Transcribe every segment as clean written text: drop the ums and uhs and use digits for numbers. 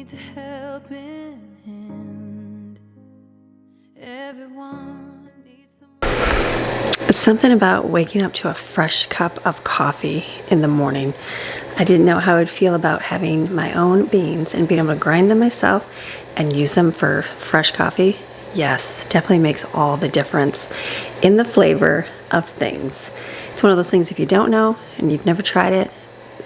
needs a helping hand. Everyone needs some. Something about waking up to a fresh cup of coffee in the morning. I didn't know how I'd feel about having my own beans and being able to grind them myself and use them for fresh coffee. Yes, definitely makes all the difference in the flavor of things. It's one of those things, if you don't know and you've never tried it,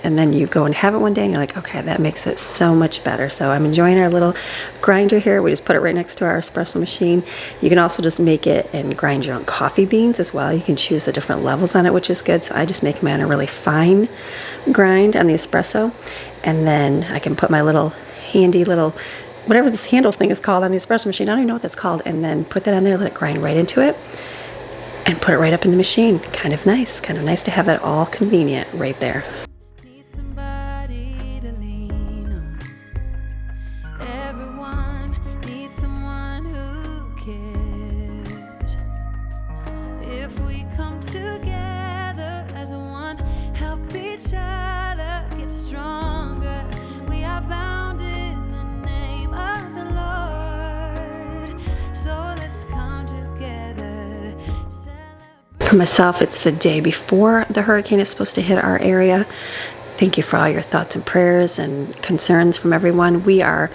and then you go and have it one day and you're like, okay, that makes it so much better. So I'm enjoying our little grinder here. We just put it right next to our espresso machine. You can also just make it and grind your own coffee beans as well. You can choose the different levels on it, which is good. So I just make mine a really fine grind on the espresso. And then I can put my little handy little, whatever this handle thing is called on the espresso machine. I don't even know what that's called. And then put that on there, let it grind right into it and put it right up in the machine. Kind of nice to have that all convenient right there. Together as one, help each other get stronger. We are bound in the name of the Lord. So let's come together. For myself, it's the day before the hurricane is supposed to hit our area. Thank you for all your thoughts and prayers and concerns from everyone. We are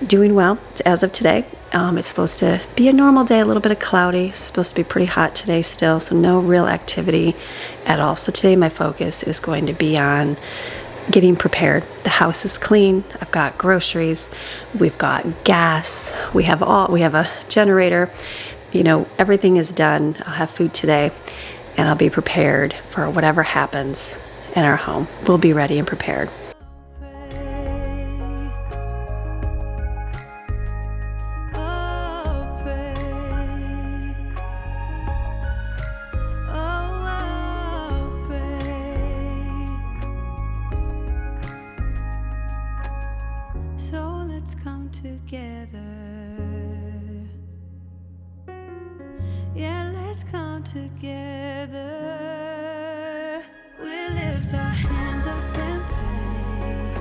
doing well as of today. It's supposed to be a normal day, a little bit of cloudy. It's supposed to be pretty hot today still, so no real activity at all. So today my focus is going to be on getting prepared. The house is clean. I've got groceries. We've got gas. We have a generator. You know, everything is done. I'll have food today, and I'll be prepared for whatever happens in our home. We'll be ready and prepared. So let's come together. Yeah, let's come together. We lift our hands up and pray.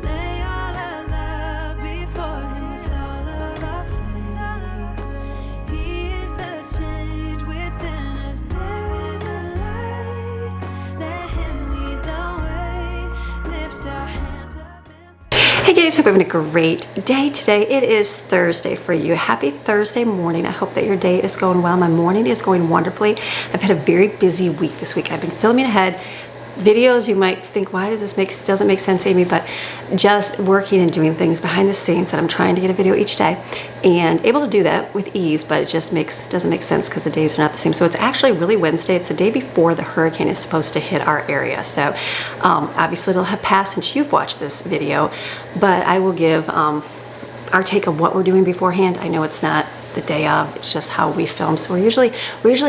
Lay all our love before Him with all of our faith. He is the change within us. There is a light. Let Him lead the way. Lift our hands up. Hey guys, hope you're having a great day today. It is Thursday for you. Happy Thursday morning. I hope that your day is going well. My morning is going wonderfully. I've had a very busy week this week. I've been filming ahead videos. You might think, why does this doesn't make sense, Amy? But just working and doing things behind the scenes that I'm trying to get a video each day and able to do that with ease, but it just doesn't make sense because the days are not the same. So it's actually really Wednesday. It's the day before the hurricane is supposed to hit our area. So obviously it'll have passed since you've watched this video, but I will give our take of what we're doing beforehand. I know it's not the day of, it's just how we film. So we're usually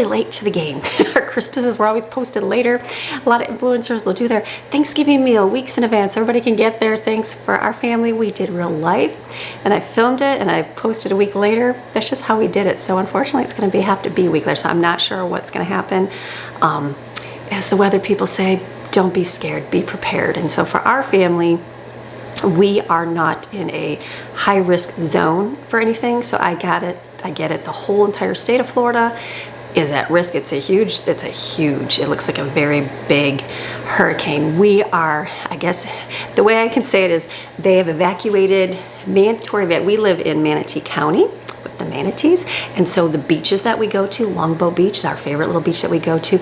late to the game. Our Christmases were always posted later. A lot of influencers will do their Thanksgiving meal weeks in advance. Everybody can get their things. For our family, we did real life, and I filmed it and I posted a week later. That's just how we did it. So unfortunately, it's going to have to be a week later. So I'm not sure what's going to happen. As the weather people say, don't be scared, be prepared. And so for our family, we are not in a high risk zone for anything. So I get it. The whole entire state of Florida is at risk. It looks like a very big hurricane. We are, I guess, the way I can say it is they have evacuated we live in Manatee County with the manatees. And so the beaches that we go to, Longboat Beach, our favorite little beach that we go to,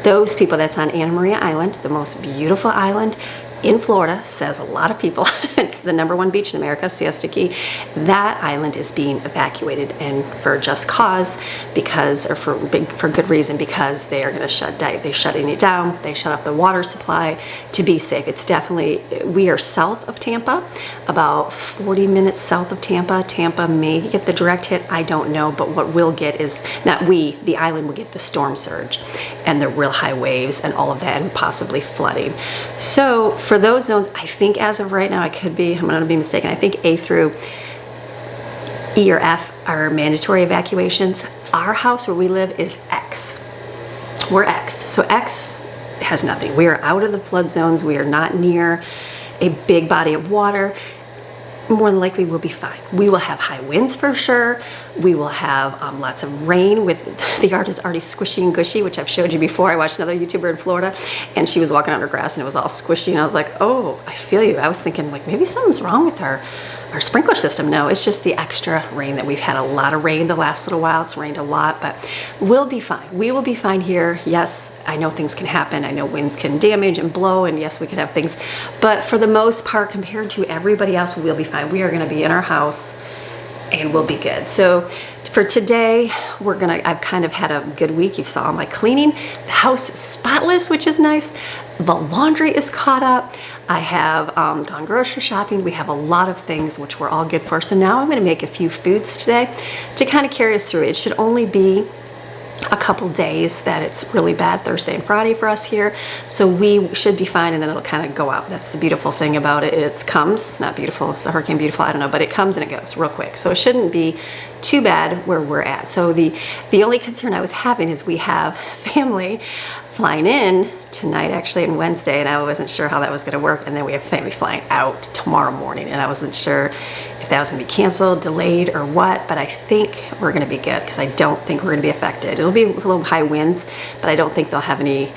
those people, that's on Anna Maria Island, the most beautiful island in Florida, says a lot of people. It's the #1 beach in America, Siesta Key. That island is being evacuated, and for just cause, for good reason, because they are going to they're shutting it down. They shut off the water supply to be safe. It's definitely, we are south of Tampa, about 40 minutes south of Tampa. Tampa may get the direct hit, I don't know, but what we'll get is, the island will get the storm surge and the real high waves and all of that, and possibly flooding. So for those zones, I think as of right now, I'm going to be mistaken, I think A through E or F are mandatory evacuations. Our house where we live is X. We're X. So X has nothing. We are out of the flood zones. We are not near a big body of water. more than likely we'll be fine. We will have high winds for sure. We will have lots of rain. With the yard is already squishy and gushy, which I've showed you before. I watched another YouTuber in Florida, and she was walking on her grass and it was all squishy, and I was like, oh, I feel you. I was thinking like maybe something's wrong with our sprinkler system. No, it's just the extra rain that we've had. A lot of rain the last little while. It's rained a lot, but we'll be fine. We will be fine here. Yes, I know things can happen. I know winds can damage and blow, and yes, we can have things, but for the most part, compared to everybody else, we'll be fine. We are going to be in our house and we'll be good. So for today, I've kind of had a good week. You saw my cleaning. The house is spotless, which is nice. The laundry is caught up. I have gone grocery shopping. We have a lot of things which we're all good for. So now I'm going to make a few foods today to kind of carry us through. It should only be a couple days that it's really bad, Thursday and Friday for us here. So we should be fine, and then it'll kind of go out. That's the beautiful thing about it. It comes, not beautiful, it's a hurricane beautiful, I don't know, but it comes and it goes real quick. So it shouldn't be too bad where we're at. So the only concern I was having is we have family flying in tonight, actually, and Wednesday, and I wasn't sure how that was going to work. And then we have family flying out tomorrow morning, and I wasn't sure if that was going to be canceled, delayed, or what, but I think we're going to be good because I don't think we're going to be affected. It'll be a little high winds, but I don't think they'll have any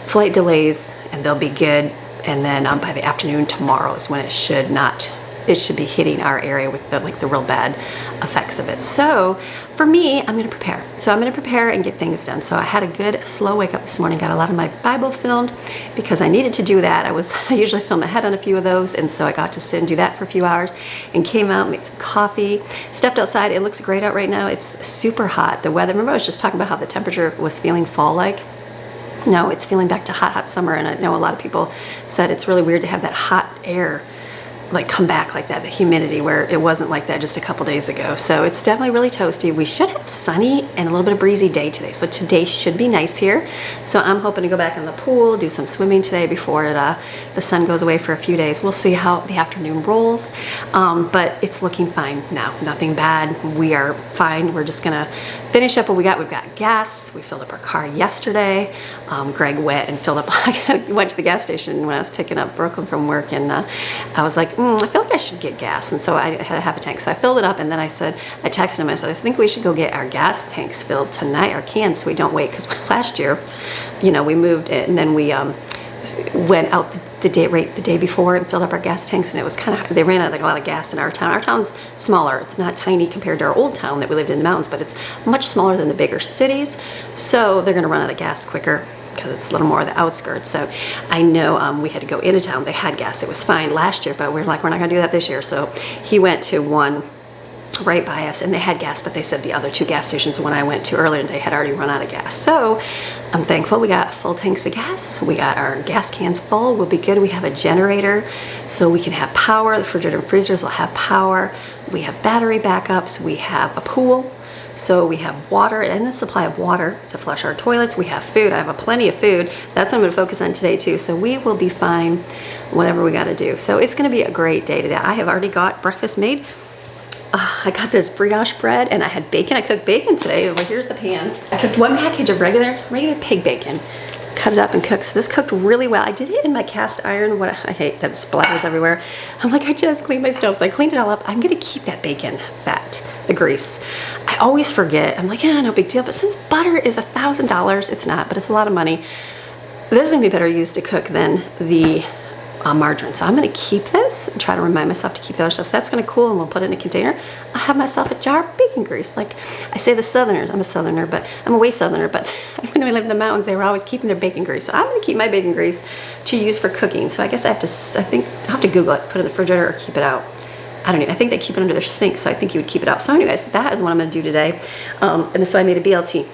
flight delays, and they'll be good. And then by the afternoon tomorrow is when it should be hitting our area with the real bad effects of it. So for me, I'm going to prepare. So I'm going to prepare and get things done. So I had a good slow wake up this morning, got a lot of my Bible filmed because I needed to do that. I usually film ahead on a few of those, and so I got to sit and do that for a few hours and came out, made some coffee, stepped outside. It looks great out right now. It's super hot. The weather, remember I was just talking about how the temperature was feeling fall-like? No, it's feeling back to hot summer, and I know a lot of people said it's really weird to have that hot air like come back like that, the humidity, where it wasn't like that just a couple days ago. So it's definitely really toasty. We should have sunny and a little bit of breezy day today. So today should be nice here. So I'm hoping to go back in the pool, do some swimming today before the sun goes away for a few days. We'll see how the afternoon rolls. But it's looking fine now. Nothing bad. We are fine. We're just gonna finish up what we got. We've got gas. We filled up our car yesterday. Greg went and filled up. I went to the gas station when I was picking up Brooklyn from work, and I was like, I feel like I should get gas. And so I had a half a tank. So I filled it up, and then I texted him, I said, I think we should go get our gas tanks filled tonight, our cans, so we don't wait. Because last year, we moved it, and then we went out the day before and filled up our gas tanks, and it was kind of, they ran out of a lot of gas in our town. Our town's smaller. It's not tiny compared to our old town that we lived in the mountains, but it's much smaller than the bigger cities. So they're going to run out of gas quicker, because it's a little more of the outskirts. So I know we had to go into town. They had gas. It was fine last year, but we're like, we're not going to do that this year. So he went to one right by us, and they had gas, but they said the other two gas stations, the one I went to earlier today, had already run out of gas. So I'm thankful we got full tanks of gas. We got our gas cans full. We'll be good. We have a generator, so we can have power. The refrigerator and freezers will have power. We have battery backups. We have a pool. So we have water and a supply of water to flush our toilets. We have food. I have plenty of food. That's what I'm going to focus on today too. So we will be fine, whatever we got to do. So it's going to be a great day today. I have already got breakfast made. I got this brioche bread, and I had bacon. I cooked bacon today. Well, here's the pan. I cooked one package of regular pig bacon. Cut it up and cooked. So this cooked really well. I did it in my cast iron. I hate that it splatters everywhere. I'm like, I just cleaned my stove. So I cleaned it all up. I'm going to keep that bacon fat, the grease. I always forget. I'm like, yeah, no big deal. But since butter is $1,000, it's not, but it's a lot of money. This is going to be better used to cook than the margarine. So I'm going to keep this and try to remind myself to keep the other stuff. So that's going to cool, and we'll put it in a container. I'll have myself a jar of bacon grease. Like I say, the Southerners, I'm a Southerner, but I'm a way Southerner, but when we lived in the mountains, they were always keeping their bacon grease. So I'm going to keep my bacon grease to use for cooking. So I guess I think I'll have to Google it, put it in the refrigerator, or keep it out. I think they keep it under their sink, so I think you would keep it out. So anyways, that is what I'm going to do today. And so I made a BLT.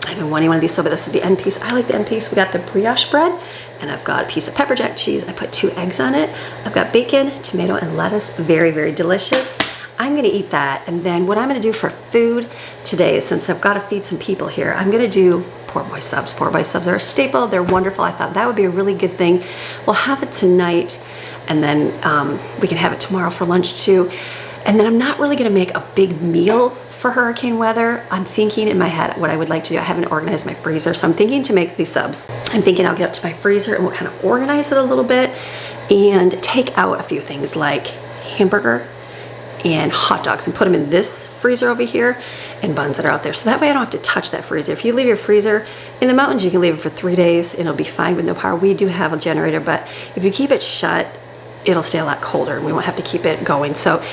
I've been wanting one of these, so this is the end piece. I like the end piece. We got the brioche bread, and I've got a piece of pepper jack cheese. I put 2 eggs on it. I've got bacon, tomato, and lettuce. Very, very delicious. I'm going to eat that. And then what I'm going to do for food today is, since I've got to feed some people here, I'm going to do poor boy subs. Poor boy subs are a staple. They're wonderful. I thought that would be a really good thing. We'll have it tonight, and then we can have it tomorrow for lunch too. And then I'm not really going to make a big meal for hurricane weather. I'm thinking in my head what I would like to do. I haven't organized my freezer, so I'm thinking to make these subs. I'm thinking I'll get up to my freezer and we'll kind of organize it a little bit and take out a few things like hamburger and hot dogs and put them in this freezer over here and buns that are out there. So that way I don't have to touch that freezer. If you leave your freezer in the mountains, you can leave it for 3 days and it'll be fine with no power. We do have a generator, but if you keep it shut, it'll stay a lot colder and we won't have to keep it going. So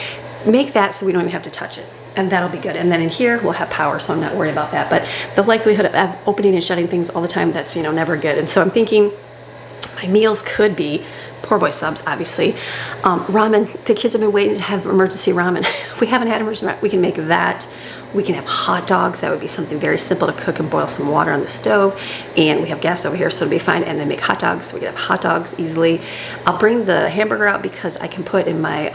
make that so we don't even have to touch it. And that'll be good. And then in here, we'll have power, so I'm not worried about that. But the likelihood of opening and shutting things all the time, that's, you know, never good. And so I'm thinking my meals could be poor boy subs, obviously. Ramen, the kids have been waiting to have emergency ramen. We haven't had emergency ramen. We can make that. We can have hot dogs. That would be something very simple to cook and boil some water on the stove. And we have gas over here, so it'll be fine. And then make hot dogs. We can have hot dogs easily. I'll bring the hamburger out because I can put in my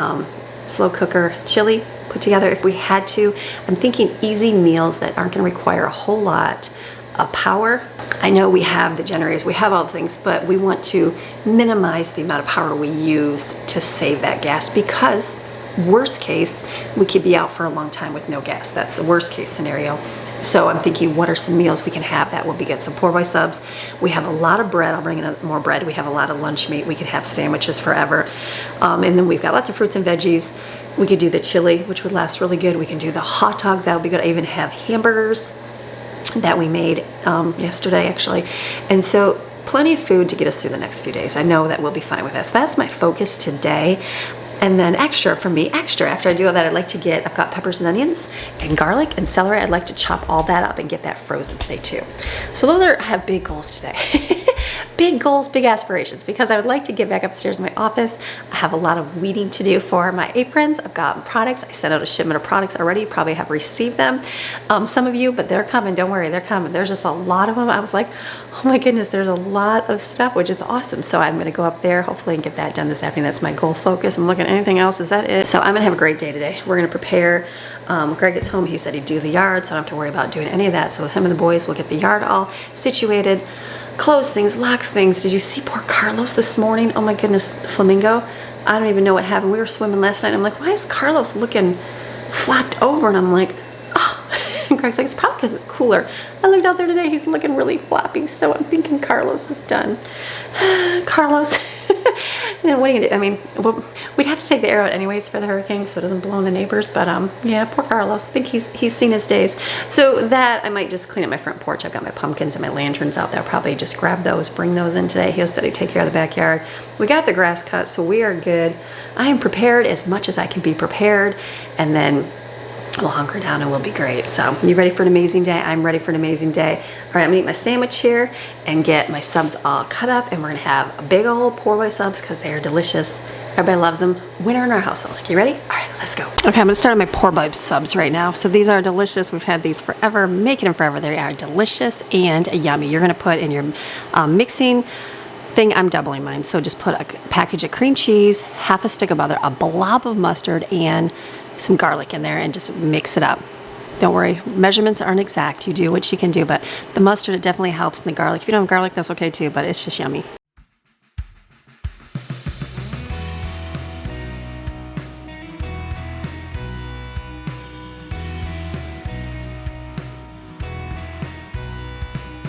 slow cooker chili put together if we had to. I'm thinking easy meals that aren't going to require a whole lot of power. I know we have the generators, we have all the things, but we want to minimize the amount of power we use to save that gas, because worst case, we could be out for a long time with no gas. That's the worst case scenario. So I'm thinking, what are some meals we can have that will be good? Some poor boy subs. We have a lot of bread. I'll bring in more bread. We have a lot of lunch meat. We could have sandwiches forever. And then we've got lots of fruits and veggies. We could do the chili, which would last really good. We can do the hot dogs. That would be good. I even have hamburgers that we made yesterday, actually. And so plenty of food to get us through the next few days. I know that we'll be fine with this. That's my focus today. And then extra for me, extra after I do all that, I'd like to get, I've got peppers and onions and garlic and celery. I'd like to chop all that up and get that frozen today too. So those are, I have big goals today. Big goals, big aspirations, because I would like to get back upstairs in my office. I have a lot of weeding to do for my aprons. I've got products. I sent out a shipment of products already. You probably have received them. Some of you, but they're coming. Don't worry, they're coming. There's just a lot of them. I was like, oh my goodness, there's a lot of stuff, which is awesome. So I'm going to go up there, hopefully, and get that done this afternoon. That's my goal focus. I'm looking at anything else. Is that it? So I'm going to have a great day today. We're going to prepare. Greg gets home. He said he'd do the yard, so I don't have to worry about doing any of that. So him and the boys will get the yard all situated. Close things, lock things. Did you see poor Carlos this morning? Oh my goodness, the flamingo. I don't even know what happened. We were swimming last night. I'm like, why is Carlos looking flopped over? And I'm like, oh. And Greg's like, it's probably because it's cooler. I looked out there today. He's looking really floppy. So I'm thinking Carlos is done. Carlos. And what are you gonna do? I mean, we'd have to take the air out anyways for the hurricane so it doesn't blow on the neighbors. But yeah, poor Carlos. I think he's seen his days. So that, I might just clean up my front porch. I've got my pumpkins and my lanterns out there. I'll probably just grab those, bring those in today. He said he'd take care of the backyard. We got the grass cut, so we are good. I am prepared as much as I can be prepared. And then we'll hunker down and we'll be great. So you ready for an amazing day? I'm ready for an amazing day. All right, I'm gonna eat my sandwich here and get my subs all cut up, and we're gonna have a big old poor boy subs because they are delicious. Everybody loves them. Winner in our household. You ready? All right, let's go. Okay, I'm gonna start on my poor boy subs right now. So these are delicious. We've had these forever, making them forever. They are delicious and yummy. You're gonna put in your mixing thing. I'm doubling mine. So just put a package of cream cheese, half a stick of butter, a blob of mustard, and some garlic in there, and just mix it up. Don't worry, measurements aren't exact. You do what you can do, but the mustard, it definitely helps, and the garlic. If you don't have garlic, that's okay too, but it's just yummy.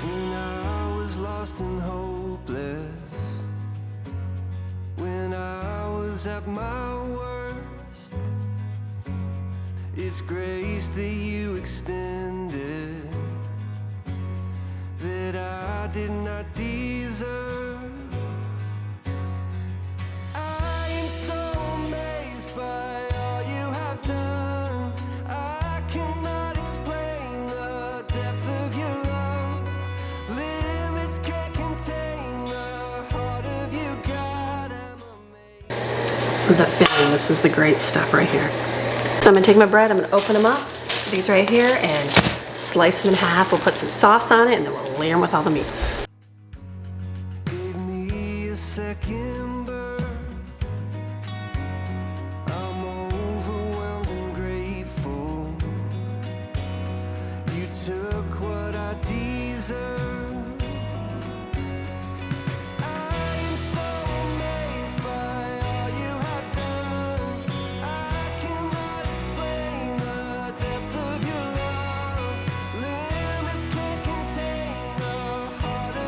When I was lost and hopeless, when I was at my worst, it's grace that you extended that I did not deserve. I am so amazed by all you have done. I cannot explain the depth of your love. Limits can't contain the heart of you, God. I'm amazed. The filling, this is the great stuff right here. So I'm gonna take my bread, I'm gonna open them up, these right here, and slice them in half. We'll put some sauce on it, and then we'll layer them with all the meats. Gave me a second birth. I'm overwhelmed and grateful. You took what I deserve. I am so amazed by all you have done. I cannot explain the depth of your love. Limits can't contain the heart of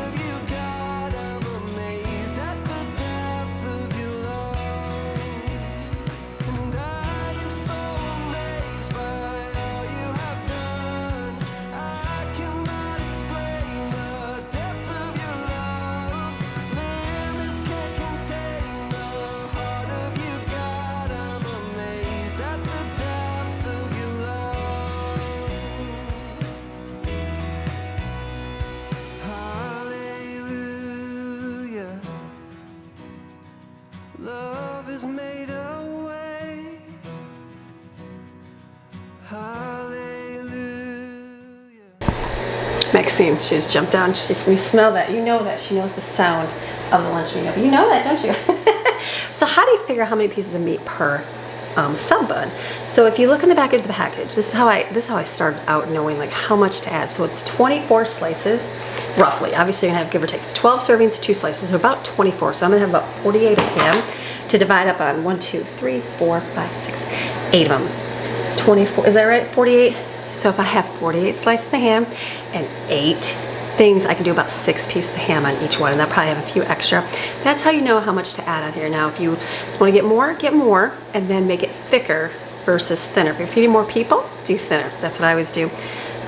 Love has made a way. Hallelujah. Maxine, she just jumped down. You smell that. You know that. She knows the sound of the lunch meat oven. You know that, don't you? So how do you figure out how many pieces of meat per sub bun? So if you look in the back of the package, this is how I started out knowing like how much to add. So it's 24 slices, roughly. Obviously you're gonna have give or take. It's 12 servings, 2 slices, so about 24. So I'm gonna have about 48 of ham to divide up on 1, 2, 3, 4, 5, 6, 8 of them. 24, is that right? 48. So if I have 48 slices of ham and 8 things, I can do about 6 pieces of ham on each one, and I'll probably have a few extra. That's how you know how much to add on here. Now, if you want to get more, and then make it thicker versus thinner. If you're feeding more people, do thinner. That's what I always do.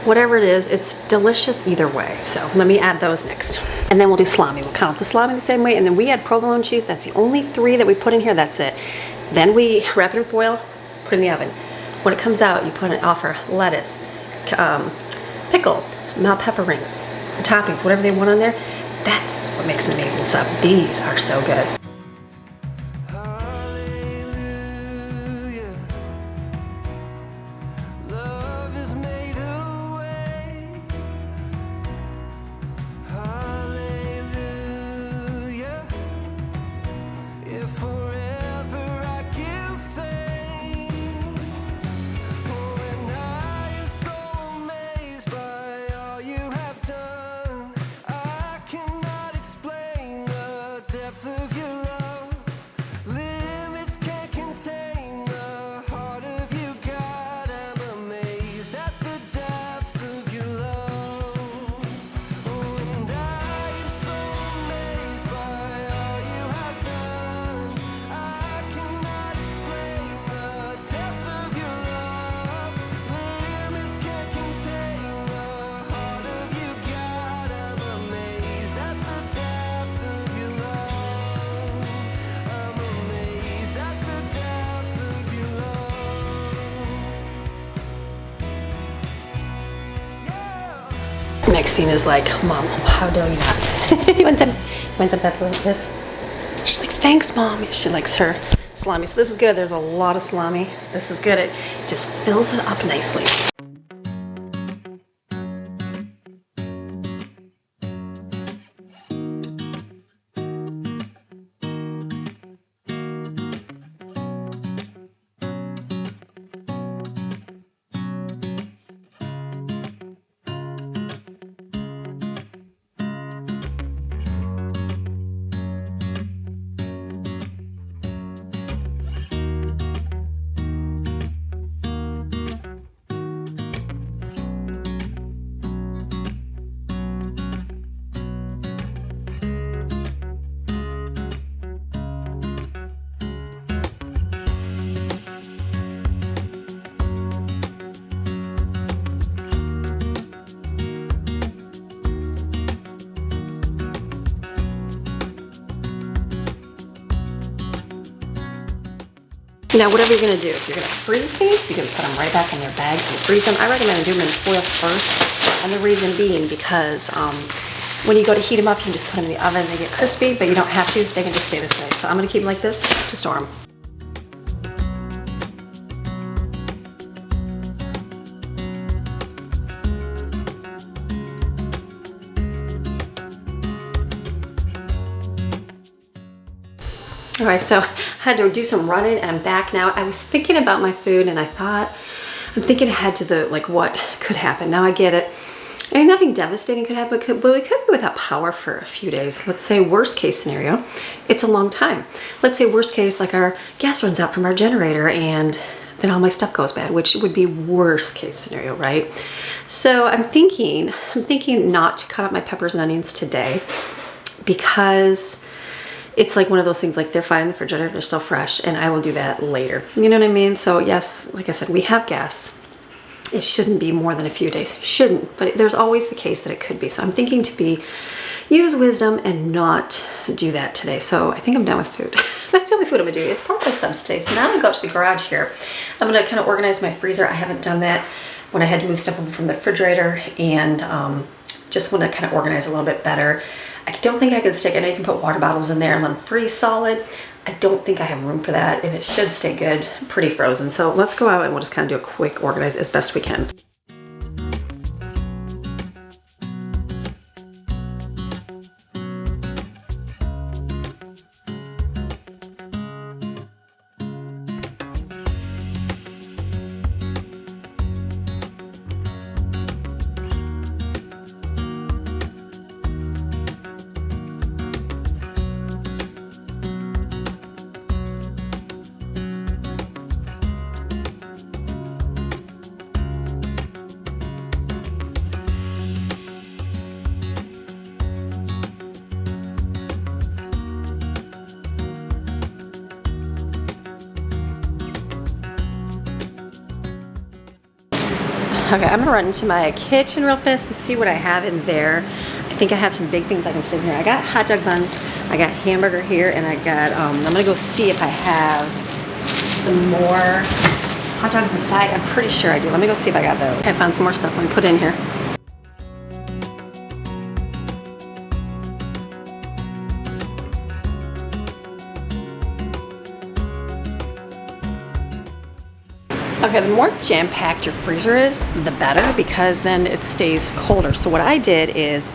Whatever it is, it's delicious either way. So let me add those next. And then we'll do salami. We'll count the salami the same way, and then we add provolone cheese. That's the only 3 that we put in here. That's it. Then we wrap it in foil, put it in the oven. When it comes out, you offer lettuce, pickles, mild pepper rings, the toppings, whatever they want on there. That's what makes an amazing sub. These are so good. Hallelujah. Love has made a way. Hallelujah. If forever I give thanks. Oh, and I am so amazed by all you have done. I cannot explain the depth of your love. Limits can't contain the heart of you, God. I'm amazed at the depth of your love. Oh, and I am so amazed by all you have done. I cannot explain the depth of your love. Limits can't contain the heart of you, God. I'm amazed at the depth of your love. I'm amazed at the depth of your love. Yeah. Maxine is like, Mom, how dare you not? You want some pepper like this? She's like, thanks, Mom. She likes her salami. So this is good. There's a lot of salami. This is good. It just fills it up nicely. Now, whatever you're gonna do, if you're gonna freeze these, you can put them right back in their bags and freeze them. I recommend doing them in foil first, and the reason being because when you go to heat them up, you can just put them in the oven. They get crispy, but you don't have to. They can just stay this way. So I'm gonna keep them like this to store them. All right, so I had to do some running and I'm back now. I was thinking about my food and I'm thinking ahead to what could happen. Now I get it. And nothing devastating could happen, but we could be without power for a few days. Let's say worst case scenario, it's a long time. Let's say worst case, like our gas runs out from our generator and then all my stuff goes bad, which would be worst case scenario, right? So I'm thinking not to cut up my peppers and onions today because it's like one of those things, like they're fine in the refrigerator, they're still fresh, and I will do that later. You know what I mean? So yes, like I said, we have gas. It shouldn't be more than a few days. Shouldn't, but there's always the case that it could be. So I'm thinking to use wisdom and not do that today. So I think I'm done with food. That's the only food I'm gonna do. It's part of my subs today. So now I'm gonna go out to the garage here. I'm gonna kind of organize my freezer. I haven't done that when I had to move stuff over from the refrigerator, and just want to kind of organize a little bit better. I don't think I can stick. I know you can put water bottles in there and let them freeze solid, I don't think I have room for that, and it should stay good, pretty frozen. So let's go out and we'll just kind of do a quick organize as best we can. Okay, I'm gonna run into my kitchen real fast and see what I have in there. I think I have some big things I can stick in here. I got hot dog buns, I got hamburger here, and I got, I'm gonna go see if I have some more hot dogs inside. I'm pretty sure I do. Let me go see if I got those. Okay, I found some more stuff. Let me put in here. Okay, the more jam-packed your freezer is, the better, because then it stays colder. So what I did is,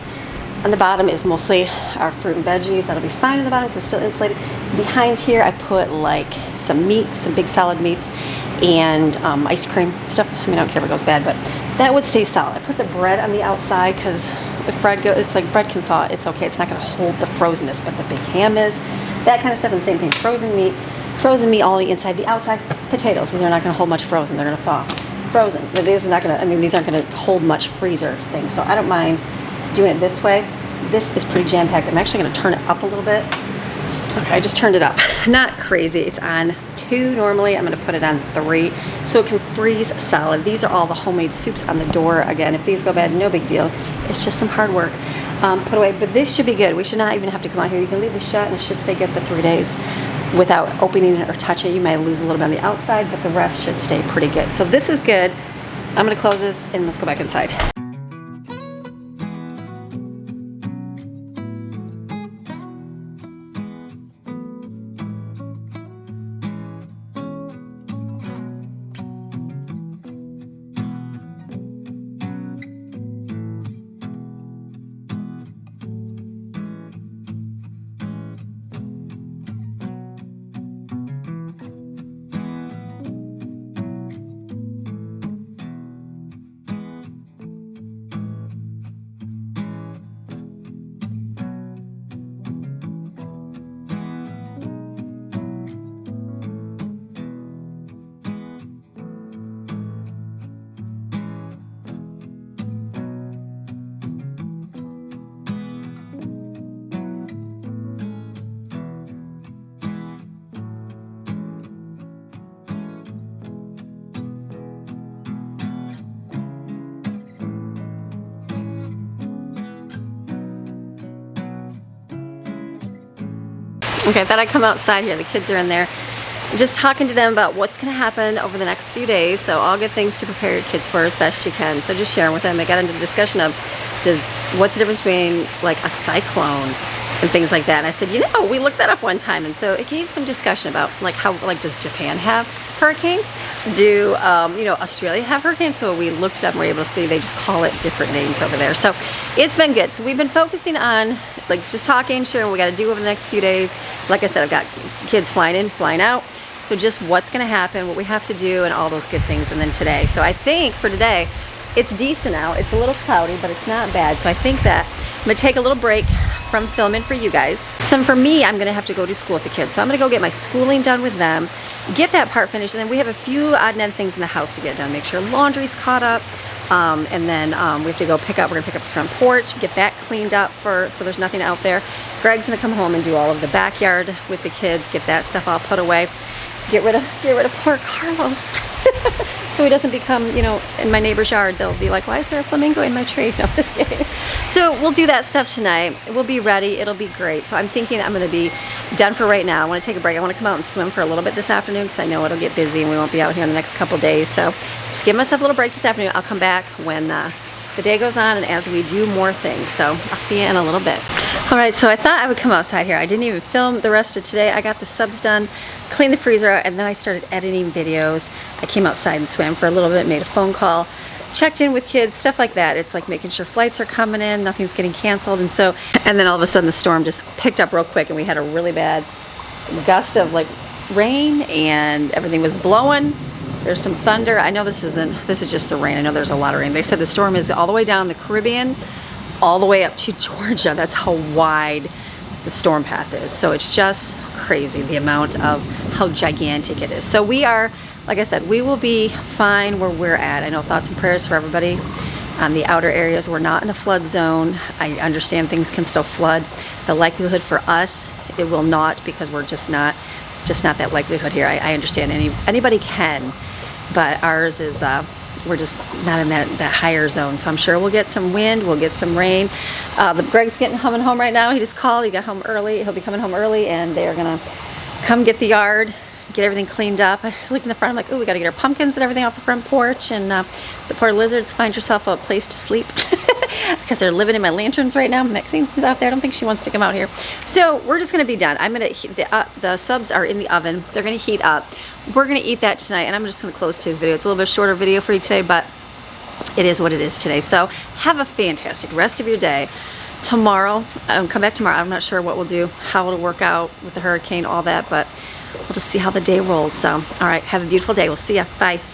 on the bottom is mostly our fruit and veggies. That'll be fine in the bottom because it's still insulated. Behind here, I put like some meats, some big solid meats, and ice cream stuff. I mean, I don't care if it goes bad, but that would stay solid. I put the bread on the outside because if bread goes, it's like bread can thaw, it's okay. It's not gonna hold the frozenness, but the big ham is, that kind of stuff. And the same thing, frozen meat all on the inside. The outside, potatoes, these are not gonna hold much frozen, they're gonna thaw. Frozen, but these are not gonna, I mean, these aren't gonna hold much freezer things. So I don't mind doing it this way. This is pretty jam-packed. I'm actually gonna turn it up a little bit. Okay, I just turned it up. Not crazy, it's on 2 normally. I'm gonna put it on 3 so it can freeze solid. These are all the homemade soups on the door. Again, if these go bad, no big deal. It's just some hard work. Put away, but this should be good. We should not even have to come out here. You can leave this shut and it should stay good for 3 days without opening it or touching it. You might lose a little bit on the outside, but the rest should stay pretty good. So this is good. I'm gonna close this and let's go back inside. Okay, I thought I'd come outside here. The kids are in there. Just talking to them about what's going to happen over the next few days. So all good things to prepare your kids for as best you can. So just sharing with them. I got into the discussion of what's the difference between like a cyclone and things like that. And I said, you know, we looked that up one time. And so it gave some discussion about like how, like, does Japan have hurricanes? Do, you know, Australia have hurricanes? So we looked it up and were able to see they just call it different names over there. So it's been good. So we've been focusing on like just talking, sharing what we got to do over the next few days. Like I said, I've got kids flying in, flying out. So just what's going to happen, what we have to do, and all those good things. And then today. So I think for today, it's decent out. It's a little cloudy, but it's not bad. So I think that I'm going to take a little break from filming for you guys. So then for me, I'm going to have to go to school with the kids. So I'm going to go get my schooling done with them, get that part finished, and then we have a few odd and end things in the house to get done. Make sure laundry's caught up. And then we have to go pick up, we're gonna pick up the front porch, get that cleaned up so there's nothing out there. Greg's gonna come home and do all of the backyard with the kids, get that stuff all put away. Get rid of poor Carlos. So he doesn't become, you know, in my neighbor's yard, they'll be like, why is there a flamingo in my tree? No, I'm just kidding. So we'll do that stuff tonight. We'll be ready, it'll be great. So I'm thinking I'm gonna be done for right now. I wanna take a break. I wanna come out and swim for a little bit this afternoon because I know it'll get busy and we won't be out here in the next couple days. So just give myself a little break this afternoon. I'll come back when the day goes on and as we do more things. So I'll see you in a little bit. All right, so I thought I would come outside here. I didn't even film the rest of today. I got the subs done, cleaned the freezer out, and then I started editing videos. I came outside and swam for a little bit, made a phone call, checked in with kids, stuff like that. It's like making sure flights are coming in, nothing's getting canceled, and then all of a sudden the storm just picked up real quick, and we had a really bad gust of like rain, and everything was blowing. There's some thunder. I know this is just the rain. I know there's a lot of rain. They said the storm is all the way down the Caribbean, all the way up to Georgia. That's how wide the storm path is. So it's just crazy the amount of how gigantic it is. So we are, like I said, we will be fine where we're at. I know thoughts and prayers for everybody on the outer areas. We're not in a flood zone. I understand things can still flood. The likelihood for us, it will not, because we're just not that likelihood here. I understand anybody can, but ours is we're just not in that higher zone. So I'm sure we'll get some wind, we'll get some rain. Greg's coming home right now. He just called, he got home early. He'll be coming home early, and they're gonna come get the yard, get everything cleaned up. I just looked in the front, I'm like, oh, we gotta get our pumpkins and everything off the front porch, and the poor lizards, find yourself a place to sleep. Because they're living in my lanterns right now. Maxine's out there. I don't think she wants to come out here. So we're just gonna be done. I'm gonna heat the subs are in the oven. They're gonna heat up. We're gonna eat that tonight, and I'm just gonna close today's video. It's a little bit shorter video for you today, but it is what it is today. So have a fantastic rest of your day. Tomorrow, come back tomorrow. I'm not sure what we'll do, how it'll work out with the hurricane, all that, but we'll just see how the day rolls. So, all right, have a beautiful day. We'll see ya. Bye.